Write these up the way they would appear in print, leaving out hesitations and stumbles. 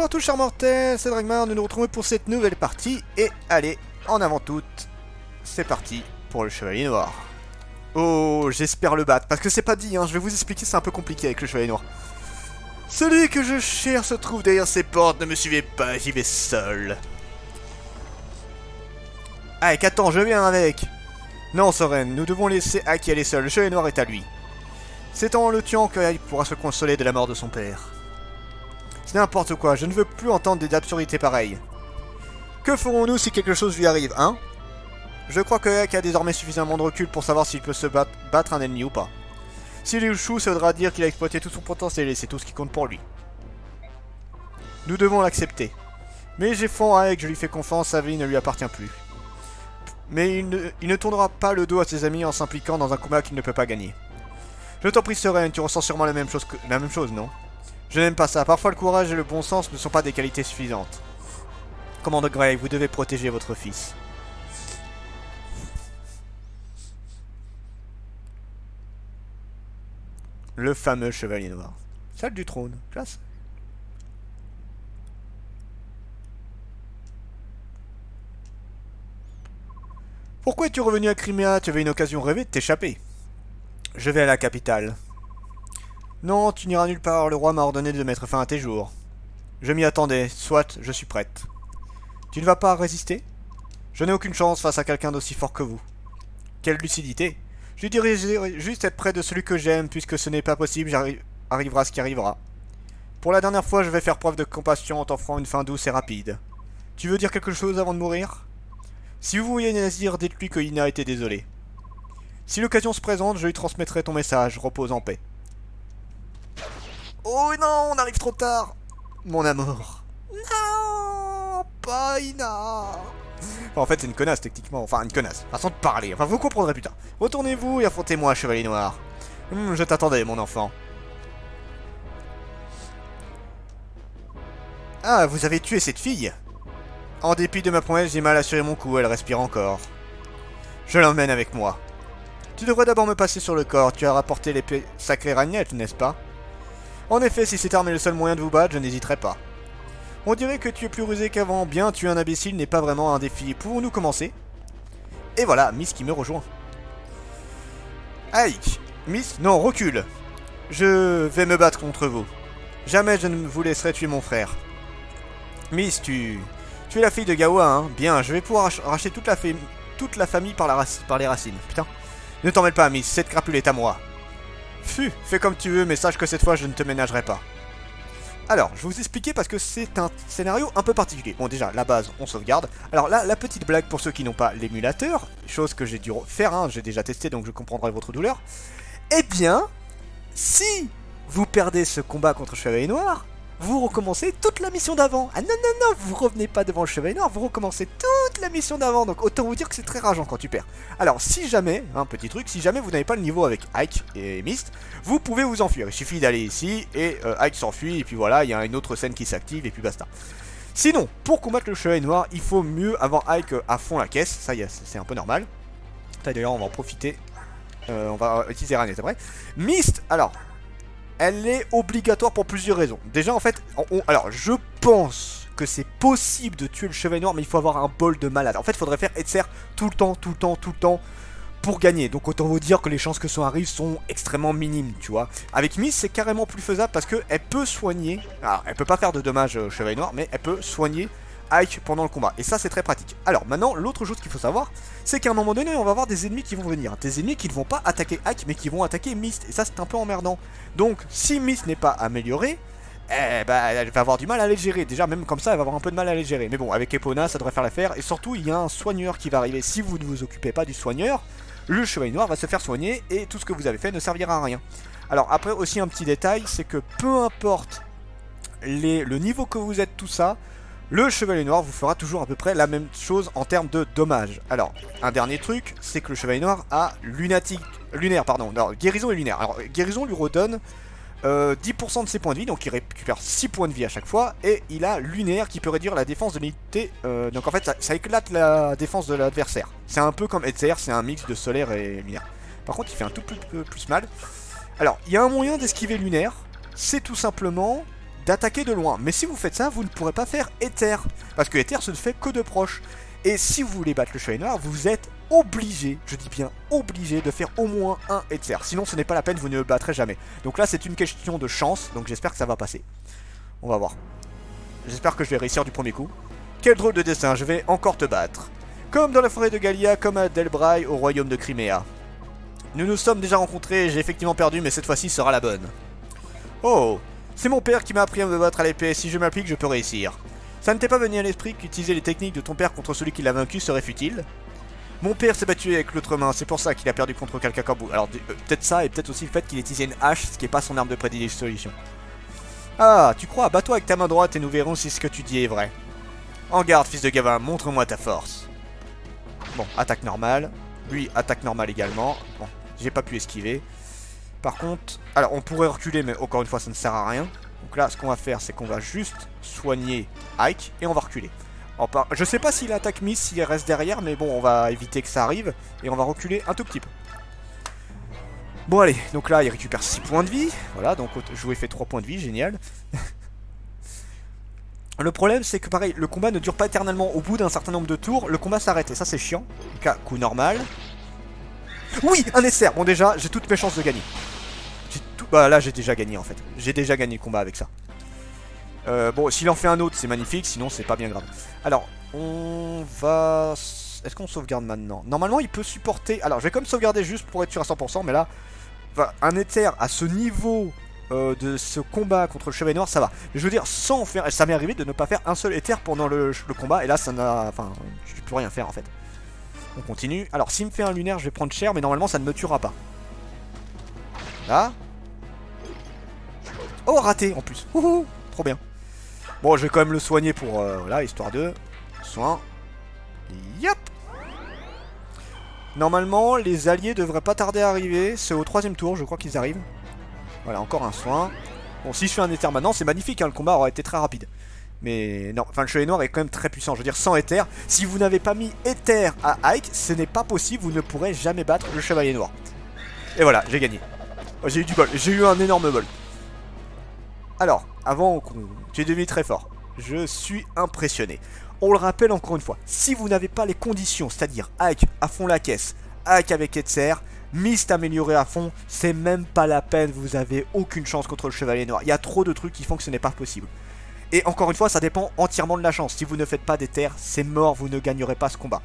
Bonjour à tous chers mortels, c'est Dragmar, nous nous retrouvons pour cette nouvelle partie. Et allez, en avant toute, c'est parti pour le Chevalier Noir. Oh, j'espère le battre, parce que c'est pas dit, hein, je vais vous expliquer, c'est un peu compliqué avec le Chevalier Noir. Celui que je cherche se trouve derrière ces portes, ne me suivez pas, j'y vais seul. Ike, attends, je viens avec. Non, Soren, nous devons laisser Ike y aller seul, le Chevalier Noir est à lui. C'est en le tuant que Ike pourra se consoler de la mort de son père. C'est n'importe quoi, je ne veux plus entendre des absurdités pareilles. Que ferons-nous si quelque chose lui arrive, hein? Je crois que Ike a désormais suffisamment de recul pour savoir s'il peut se battre un ennemi ou pas. S'il échoue, ça voudra dire qu'il a exploité tout son potentiel et c'est tout ce qui compte pour lui. Nous devons l'accepter. Mais j'ai foi en Ike, je lui fais confiance, sa vie ne lui appartient plus. Mais il ne tournera pas le dos à ses amis en s'impliquant dans un combat qu'il ne peut pas gagner. Je t'en prie, Soren, tu ressens sûrement la même chose, non? Je n'aime pas ça. Parfois, le courage et le bon sens ne sont pas des qualités suffisantes. Commandant Gray, vous devez protéger votre fils. Le fameux Chevalier Noir. Salle du trône. Classe. Pourquoi es-tu revenu à Crimea? Tu avais une occasion rêvée de t'échapper. Je vais à la capitale. Non, tu n'iras nulle part, le roi m'a ordonné de mettre fin à tes jours. Je m'y attendais, soit, je suis prête. Tu ne vas pas résister? Je n'ai aucune chance face à quelqu'un d'aussi fort que vous. Quelle lucidité! Je dirais juste être près de celui que j'aime, puisque ce n'est pas possible, arrivera ce qui arrivera. Pour la dernière fois, je vais faire preuve de compassion en t'offrant une fin douce et rapide. Tu veux dire quelque chose avant de mourir? Si vous voyez Nazir, dites-lui que Ina était désolé. Si l'occasion se présente, je lui transmettrai ton message, repose en paix. Oh non, on arrive trop tard. Mon amour. Non, pas Ina. Enfin, en fait, c'est une connasse, techniquement. Enfin, une connasse. Façon de parler. Enfin, vous comprendrez plus tard. Retournez-vous et affrontez-moi, Chevalier Noir. Je t'attendais, mon enfant. Ah, vous avez tué cette fille? En dépit de ma promesse, j'ai mal assuré mon coup. Elle respire encore. Je l'emmène avec moi. Tu devrais d'abord me passer sur le corps. Tu as rapporté l'épée sacrée Ragnette, n'est-ce pas? En effet, si cette arme est le seul moyen de vous battre, je n'hésiterai pas. On dirait que tu es plus rusé qu'avant. Bien, tuer un imbécile n'est pas vraiment un défi. Pouvons-nous commencer? Et voilà, Miss qui me rejoint. Ike, Miss, non, recule. Je vais me battre contre vous. Jamais je ne vous laisserai tuer mon frère. Miss, tu es la fille de Gawa, hein? Bien, je vais pouvoir arracher toute la famille par les racines. Putain. Ne t'en mêle pas, Miss, cette crapule est à moi. Fais comme tu veux, mais sache que cette fois, je ne te ménagerai pas. Alors, je vais vous expliquer parce que c'est un scénario un peu particulier. Bon, déjà, la base, on sauvegarde. Alors là, la petite blague pour ceux qui n'ont pas l'émulateur, chose que j'ai dû faire, hein, j'ai déjà testé, donc je comprendrai votre douleur. Eh bien, si vous perdez ce combat contre le Chevalier Noir, vous recommencez toute la mission d'avant. Ah non, non, non, vous revenez pas devant le Chevalier Noir, vous recommencez toute la mission d'avant. Donc autant vous dire que c'est très rageant quand tu perds. Alors si jamais, un petit truc, si jamais vous n'avez pas le niveau avec Ike et Mist, vous pouvez vous enfuir. Il suffit d'aller ici et Ike s'enfuit et puis voilà, il y a une autre scène qui s'active et puis basta. Sinon, pour combattre le Chevalier Noir, il faut mieux avoir Ike à fond la caisse. Ça y est, c'est un peu normal. D'ailleurs, on va en profiter. On va utiliser Ragnette après. Mist, alors... elle est obligatoire pour plusieurs raisons. Déjà, en fait, alors, je pense que c'est possible de tuer le Chevalier Noir, mais il faut avoir un bol de malade. En fait, il faudrait faire Etzer tout le temps, pour gagner. Donc, autant vous dire que les chances que ça arrive sont extrêmement minimes, tu vois. Avec Miss, c'est carrément plus faisable parce qu'elle peut soigner... alors, elle peut pas faire de dommages au Chevalier Noir, mais elle peut soigner Ike pendant le combat. Et ça, c'est très pratique. Alors, maintenant, l'autre chose qu'il faut savoir, c'est qu'à un moment donné, on va avoir des ennemis qui vont venir. Des ennemis qui ne vont pas attaquer Ike, mais qui vont attaquer Mist. Et ça, c'est un peu emmerdant. Donc, si Mist n'est pas améliorée, eh ben, elle va avoir du mal à les gérer. Déjà, même comme ça, elle va avoir un peu de mal à les gérer. Mais bon, avec Epona, ça devrait faire l'affaire. Et surtout, il y a un soigneur qui va arriver. Si vous ne vous occupez pas du soigneur, le Chevalier Noir va se faire soigner et tout ce que vous avez fait ne servira à rien. Alors, après, aussi un petit détail, c'est que peu importe le niveau que vous êtes, tout ça, le Chevalier Noir vous fera toujours à peu près la même chose en termes de dommages. Alors, un dernier truc, c'est que le Chevalier Noir a lunaire, pardon, non, guérison et lunaire. Alors, guérison lui redonne 10% de ses points de vie, donc il récupère 6 points de vie à chaque fois. Et il a lunaire qui peut réduire la défense de l'unité. Donc en fait, ça éclate la défense de l'adversaire. C'est un peu comme Etzer, c'est un mix de solaire et lunaire. Par contre, il fait un tout peu plus mal. Alors, il y a un moyen d'esquiver lunaire, c'est tout simplement d'attaquer de loin. Mais si vous faites ça, vous ne pourrez pas faire Éther. Parce que Éther se ne fait que de proche. Et si vous voulez battre le Chevalier Noir, vous êtes obligé, je dis bien obligé, de faire au moins un Éther. Sinon ce n'est pas la peine, vous ne le battrez jamais. Donc là c'est une question de chance, donc j'espère que ça va passer. On va voir. J'espère que je vais réussir du premier coup. Quel drôle de destin, je vais encore te battre. Comme dans la forêt de Gallia, comme à Delbrai, au royaume de Crimea. Nous nous sommes déjà rencontrés, j'ai effectivement perdu, mais cette fois-ci sera la bonne. Oh, c'est mon père qui m'a appris à me battre à l'épée, si je m'applique je peux réussir. Ça ne t'est pas venu à l'esprit qu'utiliser les techniques de ton père contre celui qui l'a vaincu serait futile? Mon père s'est battu avec l'autre main, c'est pour ça qu'il a perdu contre quelqu'un comme vous. Alors peut-être ça, et peut-être aussi le fait qu'il ait utilisé une hache, ce qui n'est pas son arme de prédilection. Ah, tu crois, bats-toi avec ta main droite et nous verrons si ce que tu dis est vrai. En garde, fils de Gavin, montre-moi ta force. Bon, attaque normale. Lui, attaque normale également. Bon, j'ai pas pu esquiver. Par contre, alors on pourrait reculer, mais encore une fois, ça ne sert à rien. Donc là, ce qu'on va faire, c'est qu'on va juste soigner Ike et on va reculer. Je sais pas s'il attaque Miss, s'il reste derrière, mais bon, on va éviter que ça arrive et on va reculer un tout petit peu. Bon, allez, donc là, il récupère 6 points de vie. Voilà, donc je vous ai fait 3 points de vie, génial. Le problème, c'est que pareil, le combat ne dure pas éternellement. Au bout d'un certain nombre de tours, le combat s'arrête et ça, c'est chiant. Donc, coup normal. Oui, un essai. Bon, déjà, j'ai toutes mes chances de gagner. Bah là j'ai déjà gagné en fait. J'ai déjà gagné le combat avec ça. Bon, s'il en fait un autre, c'est magnifique, sinon c'est pas bien grave. Alors, on va... Est-ce qu'on sauvegarde maintenant? Normalement, il peut supporter... Alors, je vais quand même sauvegarder juste pour être sûr à 100%, mais là, un Éther à ce niveau de ce combat contre le Chevalier Noir, ça va. Mais je veux dire, sans faire... Ça m'est arrivé de ne pas faire un seul Éther pendant le combat, et là, ça n'a... Enfin, je peux rien faire en fait. On continue. Alors, s'il me fait un lunaire, je vais prendre cher, mais normalement, ça ne me tuera pas. Là... Oh, raté en plus. Ouhou, trop bien. Bon, je vais quand même le soigner pour... voilà, histoire de... Soin. Yop. Normalement, les alliés devraient pas tarder à arriver. C'est au 3ème tour, je crois qu'ils arrivent. Voilà, encore un soin. Bon, si je fais un éther maintenant, c'est magnifique, hein, le combat aurait été très rapide. Mais non, enfin, le Chevalier Noir est quand même très puissant. Je veux dire, sans éther, si vous n'avez pas mis éther à Ike, ce n'est pas possible, vous ne pourrez jamais battre le Chevalier Noir. Et voilà, j'ai gagné. Oh, j'ai eu du bol, j'ai eu un énorme bol. Alors, avant qu'on... Tu es devenu très fort. Je suis impressionné. On le rappelle encore une fois, si vous n'avez pas les conditions, c'est-à-dire Ike à fond la caisse, Ike avec Etzer, Mist amélioré à fond, c'est même pas la peine, vous avez aucune chance contre le Chevalier Noir. Il y a trop de trucs qui font que ce n'est pas possible. Et encore une fois, ça dépend entièrement de la chance. Si vous ne faites pas d'Ether, c'est mort, vous ne gagnerez pas ce combat.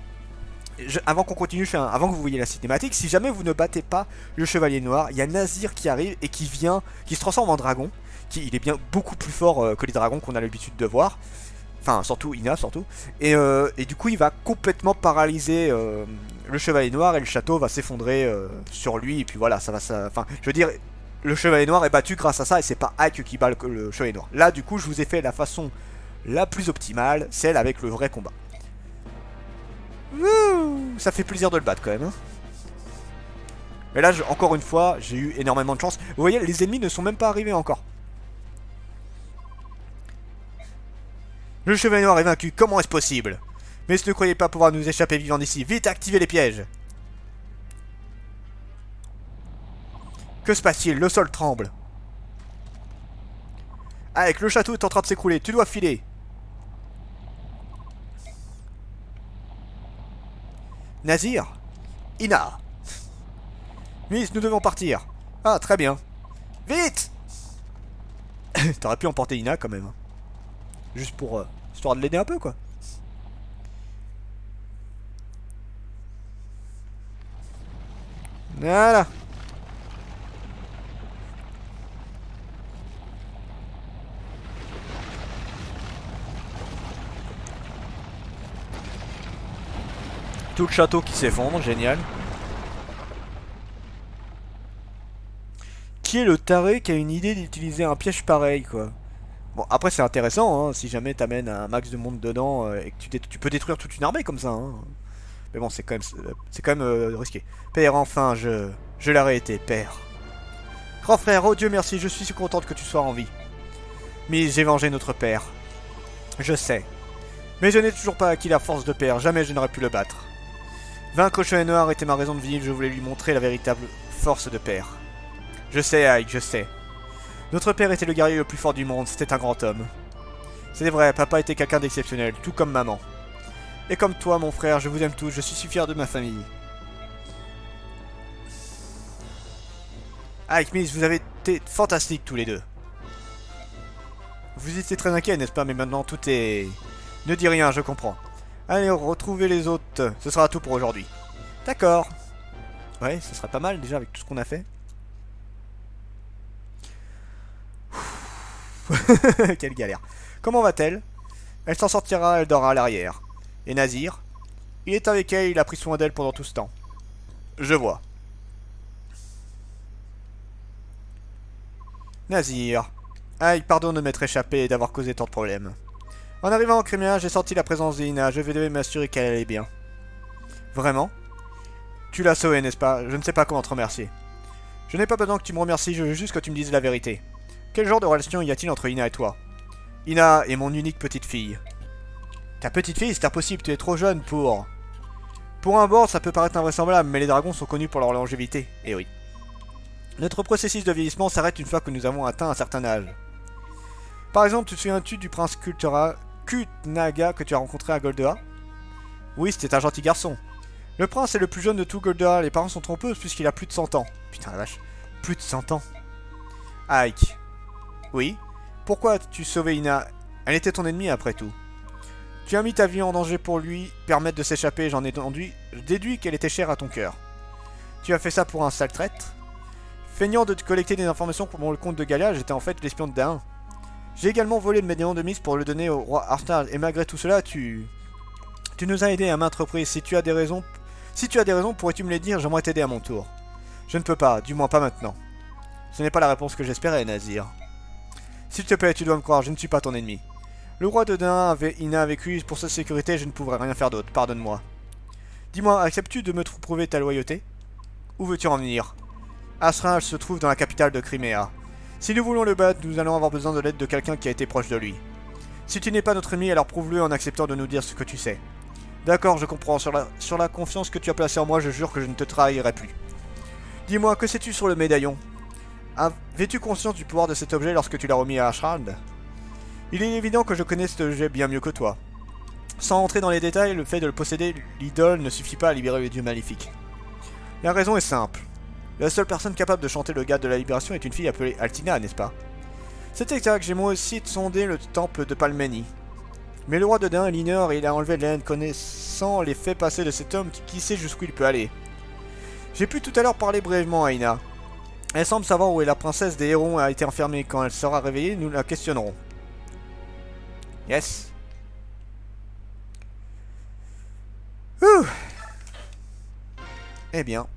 Avant qu'on continue, avant que vous voyez la cinématique, si jamais vous ne battez pas le Chevalier Noir, il y a Nazir qui arrive et qui se transforme en dragon. Il est bien beaucoup plus fort que les dragons qu'on a l'habitude de voir. Enfin, surtout Ina, surtout. Et du coup, il va complètement paralyser le Chevalier Noir et le château va s'effondrer sur lui. Et puis voilà, ça va... Enfin, je veux dire, le Chevalier Noir est battu grâce à ça et c'est pas Ike qui bat le Chevalier Noir. Là, du coup, je vous ai fait la façon la plus optimale, celle avec le vrai combat. Wouh, ça fait plaisir de le battre quand même. Hein. Mais là, encore une fois, j'ai eu énormément de chance. Vous voyez, les ennemis ne sont même pas arrivés encore. Le Chevalier Noir est vaincu, comment est-ce possible? Mais ne croyez pas pouvoir nous échapper vivants d'ici. Vite, activez les pièges. Que se passe-t-il? Le sol tremble. Avec le château est en train de s'écrouler, tu dois filer. Nazir? Ina? Miss, nous devons partir. Ah, très bien. Vite! T'aurais pu emporter Ina quand même. Juste pour... histoire de l'aider un peu, quoi. Voilà. Tout le château qui s'effondre, génial. Qui est le taré qui a une idée d'utiliser un piège pareil, quoi? Bon, après c'est intéressant, hein, si jamais t'amènes un max de monde dedans et que tu peux détruire toute une armée comme ça. Hein. Mais bon, c'est quand même risqué. Père, enfin, je l'aurais été, père. Grand frère, oh Dieu merci, je suis si contente que tu sois en vie. Mais j'ai vengé notre père. Je sais. Mais je n'ai toujours pas acquis la force de père, jamais je n'aurais pu le battre. Vaincre le Chevalier Noir était ma raison de vivre, je voulais lui montrer la véritable force de père. Je sais, Ike, je sais. Notre père était le guerrier le plus fort du monde, c'était un grand homme. C'est vrai, papa était quelqu'un d'exceptionnel, tout comme maman. Et comme toi, mon frère, je vous aime tous, je suis si fier de ma famille. Ike, Miss, vous avez été fantastiques tous les deux. Vous étiez très inquiet, n'est-ce pas? Mais maintenant tout est... Ne dis rien, je comprends. Allez, retrouvez les autres. Ce sera tout pour aujourd'hui. D'accord. Ouais, ce sera pas mal déjà avec tout ce qu'on a fait. Quelle galère. Comment va-t-elle? Elle s'en sortira, elle dort à l'arrière. Et Nazir? Il est avec elle, il a pris soin d'elle pendant tout ce temps. Je vois. Nazir. Aïe, pardon de m'être échappé et d'avoir causé tant de problèmes. En arrivant en Crimea, j'ai senti la présence d'Ina. Je devais m'assurer qu'elle allait bien. Vraiment? Tu l'as sauvée, n'est-ce pas? Je ne sais pas comment te remercier. Je n'ai pas besoin que tu me remercies, je veux juste que tu me dises la vérité. Quel genre de relation y a-t-il entre Ina et toi? Ina est mon unique petite fille. Ta petite fille, c'est impossible, tu es trop jeune pour... Pour un bord, ça peut paraître invraisemblable, mais les dragons sont connus pour leur longévité. Eh oui. Notre processus de vieillissement s'arrête une fois que nous avons atteint un certain âge. Par exemple, te souviens-tu du prince Kutnaga que tu as rencontré à Goldoa? Oui, c'était un gentil garçon. Le prince est le plus jeune de tout Goldoa, les parents sont trompeux puisqu'il a plus de 100 ans. Putain la vache, plus de 100 ans. Ike. Oui? Pourquoi as-tu sauvé Ina? Elle était ton ennemi après tout. Tu as mis ta vie en danger pour lui permettre de s'échapper, j'en ai déduit qu'elle était chère à ton cœur. Tu as fait ça pour un sale traître? Feignant de te collecter des informations pour le compte de Galia, j'étais en fait l'espion de Dain. J'ai également volé le médaillon de Miss pour le donner au roi Arsnal, et malgré tout cela, tu nous as aidés à maintes reprises. Si tu as des raisons, pourrais-tu me les dire? J'aimerais t'aider à mon tour. Je ne peux pas, du moins pas maintenant. Ce n'est pas la réponse que j'espérais, Nazir. S'il te plaît, tu dois me croire, je ne suis pas ton ennemi. Le roi de Dain avait Ina avec lui, pour sa sécurité, je ne pourrais rien faire d'autre, pardonne-moi. Dis-moi, acceptes-tu de me prouver ta loyauté? Où veux-tu en venir? Arsnal se trouve dans la capitale de Crimea. Si nous voulons le battre, nous allons avoir besoin de l'aide de quelqu'un qui a été proche de lui. Si tu n'es pas notre ennemi, alors prouve-le en acceptant de nous dire ce que tu sais. D'accord, je comprends. Sur la confiance que tu as placée en moi, je jure que je ne te trahirai plus. Dis-moi, que sais-tu sur le médaillon? Avais-tu conscience du pouvoir de cet objet lorsque tu l'as remis à Ashrand? Il est évident que je connais cet objet bien mieux que toi. Sans entrer dans les détails, le fait de le posséder, l'idole, ne suffit pas à libérer le dieu maléfique. La raison est simple. La seule personne capable de chanter le gade de la libération est une fille appelée Altina, n'est-ce pas? C'est exact, j'ai moi aussi sondé le temple de Palmeni. Mais le roi de Dain l'ignore et il a enlevé l'aide, connaissant les faits passés de cet homme qui sait jusqu'où il peut aller. J'ai pu tout à l'heure parler brièvement à Ina. Elle semble savoir où est la princesse des Hérons a été enfermée. Quand elle sera réveillée, nous la questionnerons. Yes. Ouh. Eh bien.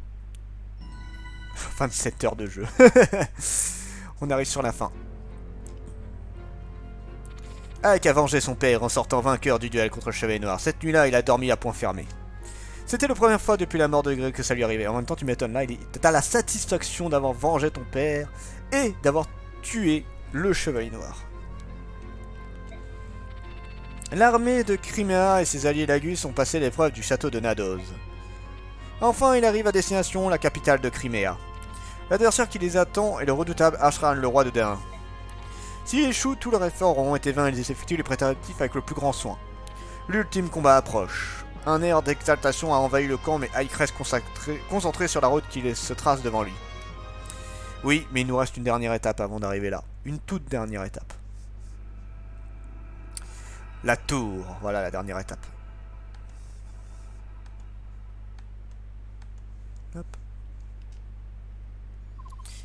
27 heures de jeu. On arrive sur la fin. Ike a vengé son père en sortant vainqueur du duel contre le Chevalier Noir. Cette nuit-là, il a dormi à poing fermé. C'était la première fois depuis la mort de Greg que ça lui arrivait. En même temps, tu m'étonnes, là, t'as la satisfaction d'avoir vengé ton père et d'avoir tué le Chevalier Noir. L'armée de Crimea et ses alliés Lagus ont passé l'épreuve du château de Nadoz. Enfin, il arrive à destination, la capitale de Crimea. L'adversaire qui les attend est le redoutable Ashran, le roi de Dain. S'ils échouent, tous leurs efforts auront été vains et ils effectuent les préparatifs avec le plus grand soin. L'ultime combat approche. Un air d'exaltation a envahi le camp, mais Ike reste concentré sur la route qui se trace devant lui. Oui, mais il nous reste une dernière étape avant d'arriver là. Une toute dernière étape. La tour, voilà la dernière étape. Hop.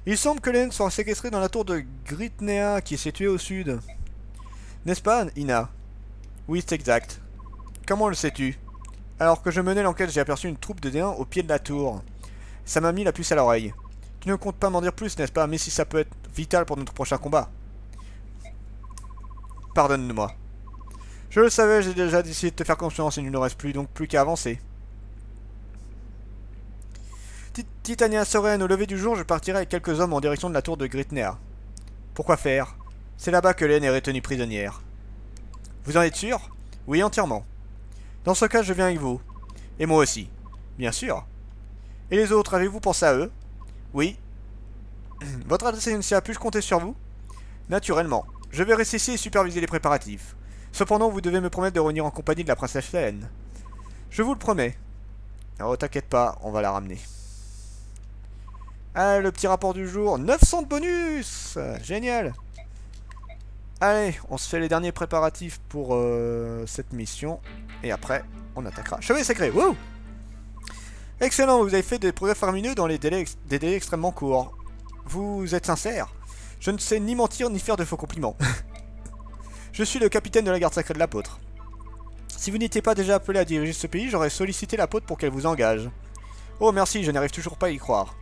Il semble que l'Aine soit séquestrée dans la tour de Gritnea qui est située au sud. N'est-ce pas, Ina? Oui, c'est exact. Comment le sais-tu? Alors que je menais l'enquête, j'ai aperçu une troupe de Dain au pied de la tour. Ça m'a mis la puce à l'oreille. Tu ne comptes pas m'en dire plus, n'est-ce pas? Mais si ça peut être vital pour notre prochain combat. Pardonne-moi. Je le savais, j'ai déjà décidé de te faire confiance, il ne nous reste plus qu'à avancer. Titania Soren, au lever du jour, je partirai avec quelques hommes en direction de la tour de Gritnea. Pourquoi faire? C'est là-bas que Laine est retenue prisonnière. Vous en êtes sûr? Oui, entièrement. Dans ce cas, je viens avec vous. Et moi aussi. Bien sûr. Et les autres, avez-vous pensé à eux? Oui. Votre assassinat, puis-je compter sur vous? Naturellement. Je vais rester ici et superviser les préparatifs. Cependant, vous devez me promettre de revenir en compagnie de la princesse Hélène. Je vous le promets. Oh, t'inquiète pas, on va la ramener. Ah, le petit rapport du jour. 900 de bonus. Génial. Allez, on se fait les derniers préparatifs pour cette mission. Et après, on attaquera. Chevalier sacré, wouh! Excellent, vous avez fait des progrès faramineux dans des délais extrêmement courts. Vous êtes sincère? Je ne sais ni mentir ni faire de faux compliments. Je suis le capitaine de la garde sacrée de l'apôtre. Si vous n'étiez pas déjà appelé à diriger ce pays, j'aurais sollicité l'apôtre pour qu'elle vous engage. Oh merci, je n'arrive toujours pas à y croire.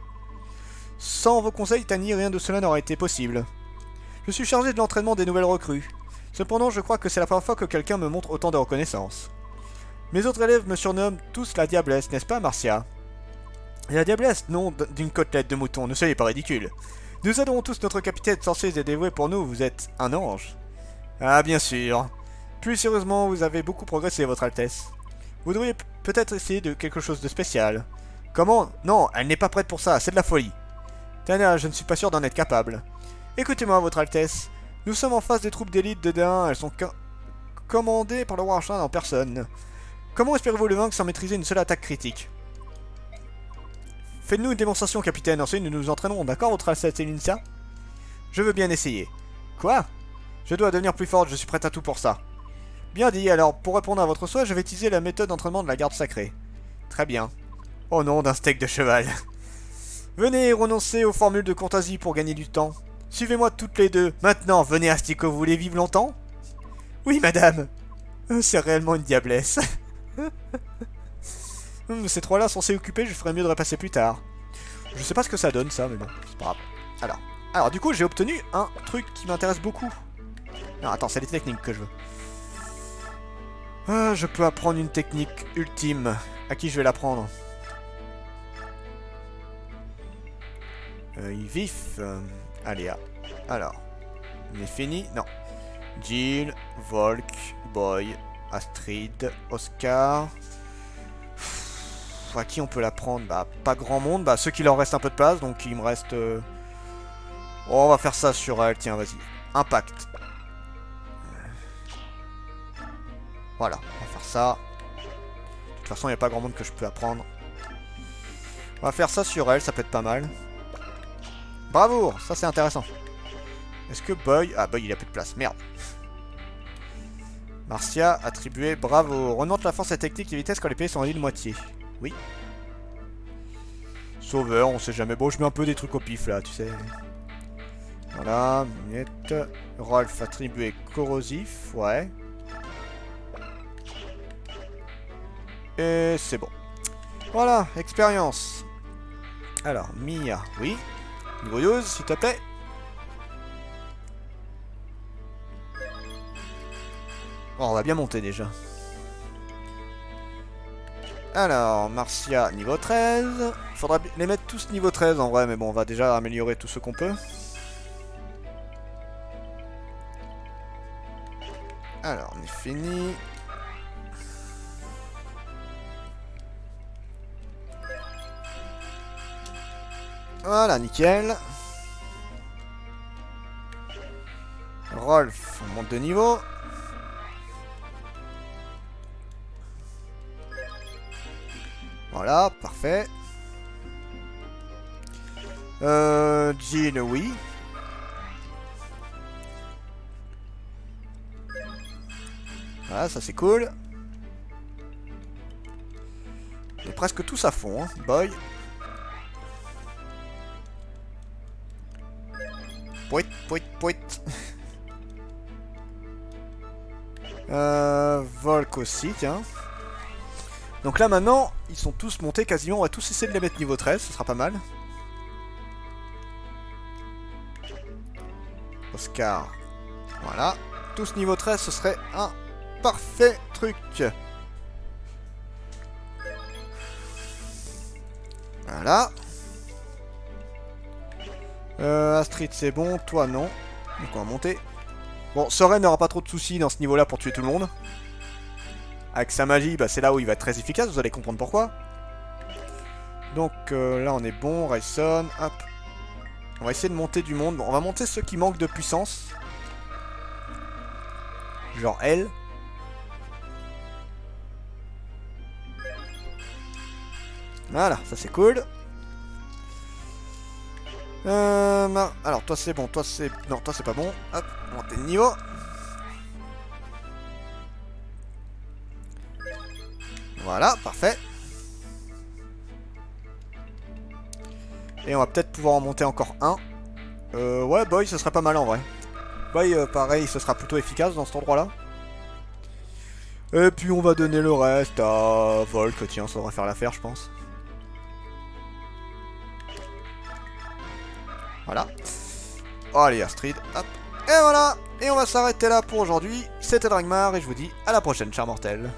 Sans vos conseils, Tani, rien de cela n'aurait été possible. Je suis chargé de l'entraînement des nouvelles recrues. Cependant, je crois que c'est la première fois que quelqu'un me montre autant de reconnaissance. Mes autres élèves me surnomment tous la Diablesse, n'est-ce pas, Marcia? La Diablesse, nom d'une côtelette de mouton, ne soyez pas ridicule. Nous adorons tous notre capitaine censé et dévoué pour nous, vous êtes un ange. Ah, bien sûr. Plus sérieusement, vous avez beaucoup progressé, votre Altesse. Vous devriez peut-être essayer de quelque chose de spécial. Comment? Non, elle n'est pas prête pour ça, c'est de la folie. Tana, je ne suis pas sûr d'en être capable. Écoutez-moi, votre Altesse. Nous sommes en face des troupes d'élite de Dain, elles sont commandées par le roi Archin en personne. Comment espérez-vous le vaincre sans maîtriser une seule attaque critique? Faites-nous une démonstration, capitaine, ensuite nous nous entraînerons, d'accord, votre Altesse Elintia? Je veux bien essayer. Quoi? Je dois devenir plus forte, je suis prête à tout pour ça. Bien dit, alors, pour répondre à votre souhait, je vais utiliser la méthode d'entraînement de la garde sacrée. Très bien. Oh non, d'un steak de cheval. Venez renoncer aux formules de courtoisie pour gagner du temps. Suivez-moi toutes les deux. Maintenant, venez, Astico, vous voulez vivre longtemps? Oui, madame. C'est réellement une diablesse. Ces trois-là sont assez occupés, je ferais mieux de repasser plus tard. Je sais pas ce que ça donne, ça, mais bon, c'est pas grave. Alors du coup, j'ai obtenu un truc qui m'intéresse beaucoup. Non, attends, c'est les techniques que je veux. Je peux apprendre une technique ultime. À qui je vais l'apprendre? Vif. Aléa. Alors. On est fini? Non. Jill, Volk, Boy, Astrid, Oscar. À qui on peut l'apprendre? Bah, pas grand monde. Bah, ceux qui leur restent un peu de place. Donc, il me reste... Oh, on va faire ça sur elle. Tiens, vas-y. Impact. Voilà, on va faire ça. De toute façon, il n'y a pas grand monde que je peux apprendre. On va faire ça sur elle, ça peut être pas mal. Bravoure, ça c'est intéressant. Est-ce que Boy... Ah, Boy, il a plus de place, merde. Marcia, attribué, bravo. Remonte la force et technique et vitesse quand les pays sont réduits de moitié. Oui. Sauveur, on sait jamais. Bon, je mets un peu des trucs au pif là, tu sais. Voilà, minute. Rolf, attribué corrosif, ouais. Et c'est bon. Voilà, expérience. Alors, Mia, oui. Niveau 12, s'il te plaît. Oh, on va bien monter déjà. Alors, Marcia, niveau 13. Faudra les mettre tous niveau 13 en vrai, mais bon, on va déjà améliorer tout ce qu'on peut. Alors, on est fini. Voilà, nickel. Rolf, on monte de niveau. Voilà, parfait. Jill, oui. Voilà, ça c'est cool. On est presque tous à fond, hein. Boy. Pouit, pouit, pouit. Volk aussi, tiens. Donc là maintenant, ils sont tous montés quasiment. On va tous essayer de les mettre niveau 13, ce sera pas mal. Oscar. Voilà. Tous niveau 13, ce serait un parfait truc. Voilà. Astrid, c'est bon. Toi, non. Donc on va monter. Bon, Soren n'aura pas trop de soucis dans ce niveau-là pour tuer tout le monde. Avec sa magie, bah, c'est là où il va être très efficace, vous allez comprendre pourquoi. Donc là, on est bon. Rayson, hop. On va essayer de monter du monde. Bon, on va monter ceux qui manquent de puissance. Genre elle. Voilà, ça c'est cool. Alors toi c'est bon, toi c'est... Non, toi c'est pas bon. Hop, monter de niveau. Voilà, parfait. Et on va peut-être pouvoir en monter encore un. Ouais, Boy, ce serait pas mal en vrai. Boy, pareil, ce sera plutôt efficace dans cet endroit-là. Et puis on va donner le reste à Volk, tiens, ça devrait faire l'affaire, je pense. Voilà. Oh, allez, Astrid, hop. Et voilà. Et on va s'arrêter là pour aujourd'hui. C'était Dragmar et je vous dis à la prochaine, chers mortels.